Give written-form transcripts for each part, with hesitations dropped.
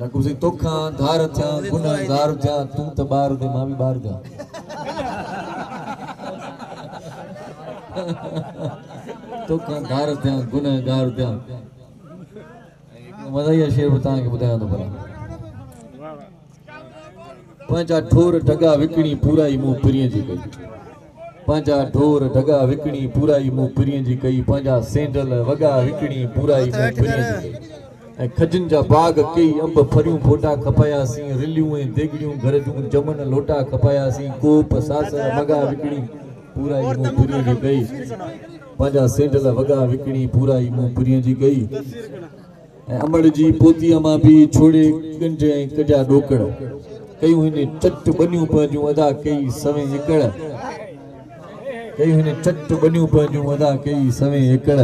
ठाकुर सिंह तोखा धार थिया गुनाहगार थिया तू त बार दे मां भी बार थिया तोखा धार थिया गुनाहगार थिया मज़ा शेर बता के बुधाया तो भला पंजा ठोर ढगा विकणी पूरा ही मुंह पिरिय जी कई पंजा ठोर ढगा विकणी पूरा ही मुंह पिरिय जी कई पंजा सेंडल वगा विकणी पूरा ही मुंह पिरिय जी कई ऐं खजन जा बाग कई अंब फरियूं फोटा खपायासीं रिलियूं ऐं देगड़ियूं घर जूं जमन लोटा खपायासीं कोप सासर वगा विकणी पूरा ही मुंह पिरिय जी कई पंजा सेंडल वगा विकणी पूरा ही मुंह पिरिय जी कई अमड़ जी पोतीअ मां बि छोड़े गंज ऐं कजा ॾोकड़ कयूं हिन चट बनियूं पंहिंजूं अदा कई सवें एकड़ कयूं हिन चट बनियूं पंहिंजूं अदा कई सवें एकड़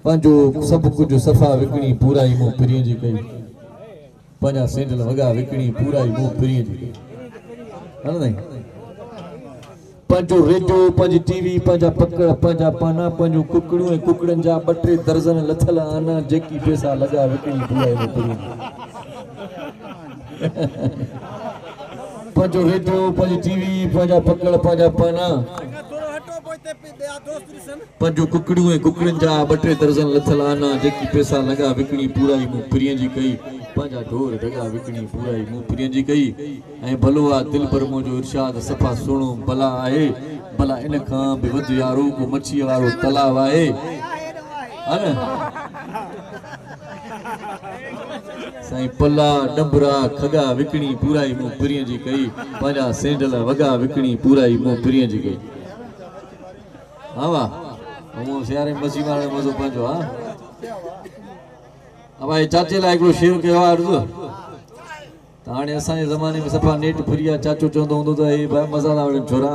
पंहिंजो सभु कुझु सफ़ा विकणी पूरा ई मुंह पिरिय जी कई पंहिंजा सेंडल वॻा विकणी पूरा ई मुंह पिरिय जी कई पंहिंजो रेडियो पंहिंजी टीवी पंहिंजा पकड़ पंहिंजा पाना पंहिंजूं कुकड़ियूं ऐं कुकड़नि जा 2-3 दर्जन लथल आना जेकी पैसा लॻा विकणी पूरा ई मुंह पिरिय पंहिंजो रेडियो पंहिंजी टीवी पंहिंजा पकड़ पंहिंजा पाना पंहिंजूं कुकड़ियूं ऐं कुकड़नि जा 2-3 दर्जन लथल आना जेकी पैसा लॻा विकणी पूरा ई मुंह पिरिय जी कई पंहिंजा ढोर ढगा विकणी पूरा ई मुंह पिरिय जी कई ऐं भलो आहे दिल पर मुंहिंजो इरशाद सफ़ा सुहिणो भला आहे भला इन खां बि वधि यारो को मच्छीअ वारो तलाव आहे साईं पला डंबरा खगा विकणी पूरा ई मुंह पिरिय जी कई पंहिंजा सेंडल वॻा विकणी पूरा ई मुंह पिरिय जी कई हा वाह हूअं सियारे मच्छी मारण मज़ो पंहिंजो हा भाई चाचे लाइ हिकिड़ो शेर कयो आहे अर्ज़ु त हाणे असांजे ज़माने में सफ़ा नेट फ्री आहे चाचो चवंदो हूंदो त हे भाई मज़ा था वठनि छोरा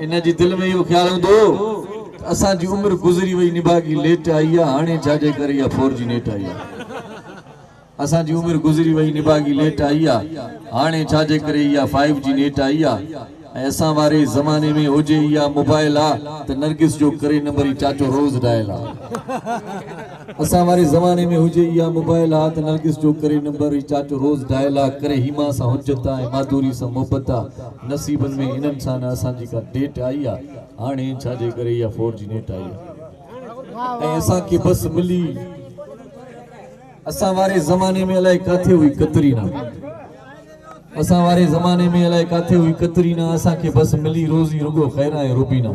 इन जी दिलि में इहो ख़्यालु हूंदो असांजी उमिरि गुज़री वई निभागी लेट आई आहे हाणे छाजे करे इहा 4G नेट आई आहे असांजी उमिरि गुज़री वई निभागी लेट आई आहे हाणे छाजे करे इहा 5G नेट आई आहे ऐं असां वारे ज़माने में हुजे इहा मोबाइल आहे त नरगिस जो करे नंबर ई चाचो रोज़ डायल आहे असां वारे ज़माने में हुजे इहा मोबाइल आहे त नरगिस जो करे नंबर ई चाचो रोज़ डायल आहे करे हिमा सां हुजत आहे माधुरी सां मोहबत आहे नसीबनि में इन्हनि सां न असांजी का डेट आई आहे हाणे छाजे करे इहा 4G नेट आई आहे ऐं असांखे बस मिली असां वारे ज़माने में अलाए किथे हुई कतरीना असां वारे ज़माने में अलाए किथे हुई कतरीना असांखे बस मिली रोज़ी रुगो ख़ैरा ऐं रुबीना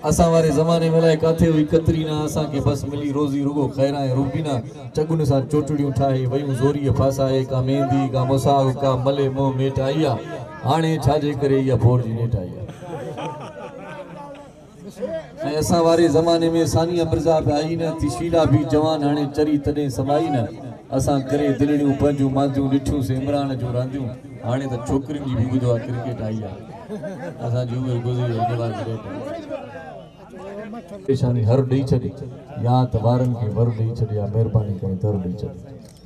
असां वारे ज़माने में अलाए किथे हुई कतरीना असांखे बस मिली रोज़ी रुगो ख़ैरा ऐं रुबीना चगुन सां चोटड़ियूं ठाहे वयूं ज़ोरीअ फासाए का मेहंदी का मुसाग का मले मोह मेट आई आहे हाणे छाजे करे इहा 4G नेट आई आहे ऐं असां वारे ज़माने में सानिया मिर्ज़ा बि आई न थी शीला बि जवान हाणे चरी तॾहिं समाई न असां करे दिलड़ियूं पंहिंजूं मांदियूं ॾिठियूं से इमरान जूं रांदियूं हाणे त छोकिरियुनि जी बि ॿुधो आहे क्रिकेट आई आहे असांजी उमिरि गुज़री परेशानी हर ॾेई छॾी या त ॿारनि खे वर ॾेई छॾे या महिरबानी करे दर ॾेई छॾे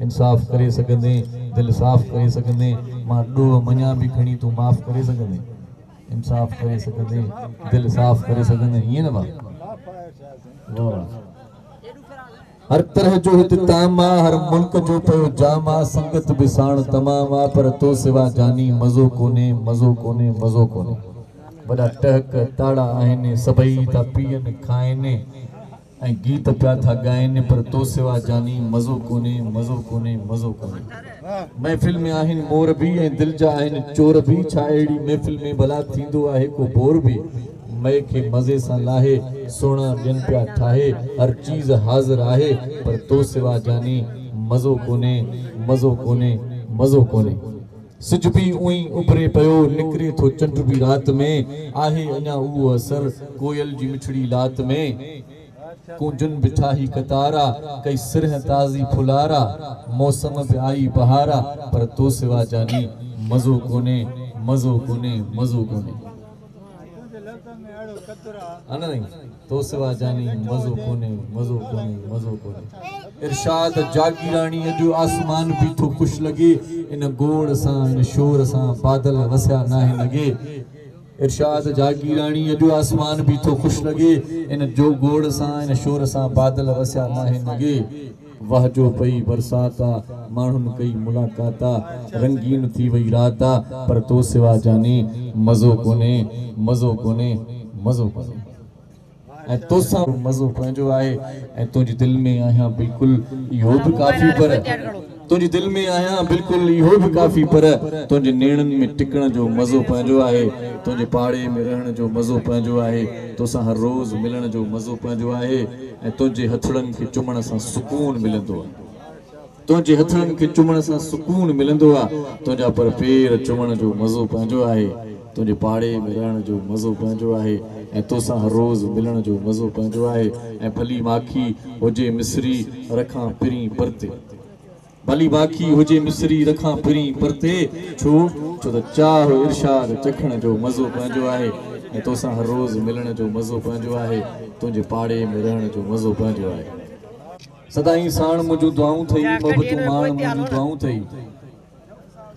इंसाफ़ करे सघंदे दिलि साफ़ करे सघंदे मां ॾोह मञा बि खणी तूं माफ़ करे सघंदे इंसाफ़ करे सघंदे दिलि साफ़ करे सघंदे ईअं न भाउ हर तरह जो हिते ताम आहे हर मुल्क जो पियो जाम आहे संगत बि साण तमामु आहे पर तो सिवा जानी मज़ो कोन्हे मज़ो कोन्हे मज़ो कोन्हे वॾा टहक ताड़ा आहिनि सभई था पीअनि खाइनि ऐं गीत पिया था ॻाइनि पर तो सिवा जानी मज़ो कोन्हे मज़ो कोन्हे मज़ो कोन्हे महफ़िल में आहिनि मोर बि ऐं दिलि जा आहिनि चोर बि छा अहिड़ी महफ़िल में भला थींदो आहे को बोर बि मए खे मज़े सां लाहे सोना ॾियनि पिया ठाहे हर चीज़ हाज़िर आहे पर तो सिवा जानी मज़ो कोन्हे मज़ो कोन्हे मज़ो कोन्हे सिज बि उई उभरे पियो निकिरे थो चंड बि राति में आहे अञा उहो असर कोयल जी मिठड़ी लात में कूंजन बिठाही कतारा कई सिरह ताज़ी फुलारा मौसम बि आई बहारा पर तो सिवा जानी मज़ो कोन्हे मज़ो कोन्हे मज़ो कोन्हे तो सिवा जानी मज़ो कोन्हे मज़ो कोन्हे मज़ो कोन्हे इरशाद जागीरानी अॼु आसमान बीठो कुछ लॻे इन गोड़ सां इन शोर सां बादल वसिया नाहे लॻे इरशाद जागीरानी अॼु आसमान भी तो खुश लगे इन जो गोड़ सां इन शोर सां बादल वसिया नाहे लगे वाह जो पई बरसाता माण्हुनि कई मुलाकाता रंगीन थी वई राता पर तो सिवा जानी मज़ो कोने मज़ो कोने मज़ो कोने ऐं तोसां मज़ो पंहिंजो आहे ऐं तुंहिंजी दिलि में आहियां बिल्कुलु इहो बि काफ़ी पर तुंहिंजी दिलि में आहियां बिल्कुलु इहो बि काफ़ी पर तुंहिंजे नेणनि में टिकण जो मज़ो पंहिंजो आहे तुंहिंजे पाड़े में रहण जो मज़ो पंहिंजो आहे तोसां हर रोज़ मिलण जो मज़ो पंहिंजो आहे ऐं तुंहिंजे हथड़नि खे चुमण सां सुकून मिलंदो आहे तुंहिंजे हथड़नि खे चुमण सां सुकून मिलंदो आहे तुंहिंजा पर पेर चुमण जो मज़ो पंहिंजो आहे तुंहिंजे पाड़े में रहण जो मज़ो पंहिंजो आहे ऐं तोसां हर रोज़ मिलण जो मज़ो पंहिंजो आहे ऐं भली माखी हुजे मिस्री रखां पिरी परते भली माखी हुजे मिस्री रखां पिरी परते छो त चाह इरशाद चखण जो मज़ो पंहिंजो आहे ऐं तोसां हर रोज़ मिलण जो मज़ो पंहिंजो आहे तुंहिंजे पाड़े में रहण जो मज़ो पंहिंजो आहे सदाईं साण मुंहिंजूं दुआऊं अथई मोहबतूं माण मुंहिंजूं दुआऊं अथई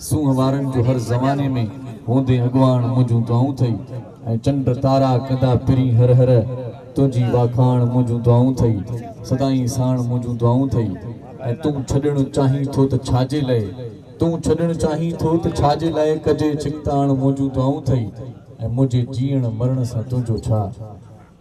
सूंह वारनि जो हर ज़माने में हूंदे अॻवान मुंहिंजूं दुआऊं अथई ऐं चंड तारा कंदा पिरी हर हर तुंहिंजी वाखाण मुंहिंजूं दुआऊं अथई सदाईं साण मुंहिंजूं दुआऊं अथई ऐं तूं छॾणु चाहीं थो त छाजे लाइ तूं छॾणु चाहीं थो त छाजे लाइ कजे चिकताण मुंहिंजूं दुआऊं अथई ऐं मुंहिंजे जीअण मरण सां तुंहिंजो छा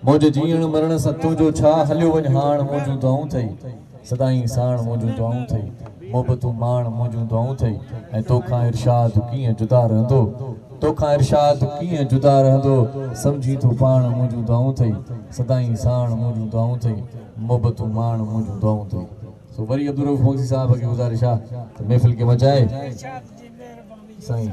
मुंहिंजे जीअण मरण सां तुंहिंजो छा हलियो वञ हाण मुंहिंजूं दुआऊं अथई सदाईं साण मुंहिंजूं दुआऊं अथई मोहबतूं माण मुंहिंजूं दुआऊं अथई ऐं तोखां इरशाद कीअं जुदा रहंदो तोखां इरशाद कीअं जुदा रहंदो सम्झी थो पाण मुंहिंजूं दुआऊं अथई सदाईं साण मुंहिंजूं दुआऊं अथई मोहबतूं माण मुंहिंजूं दुआऊं अथई सो वरी अब्दुल मोहसी साहब खे गुज़ारिश आहे त महफ़िल खे मचाए साईं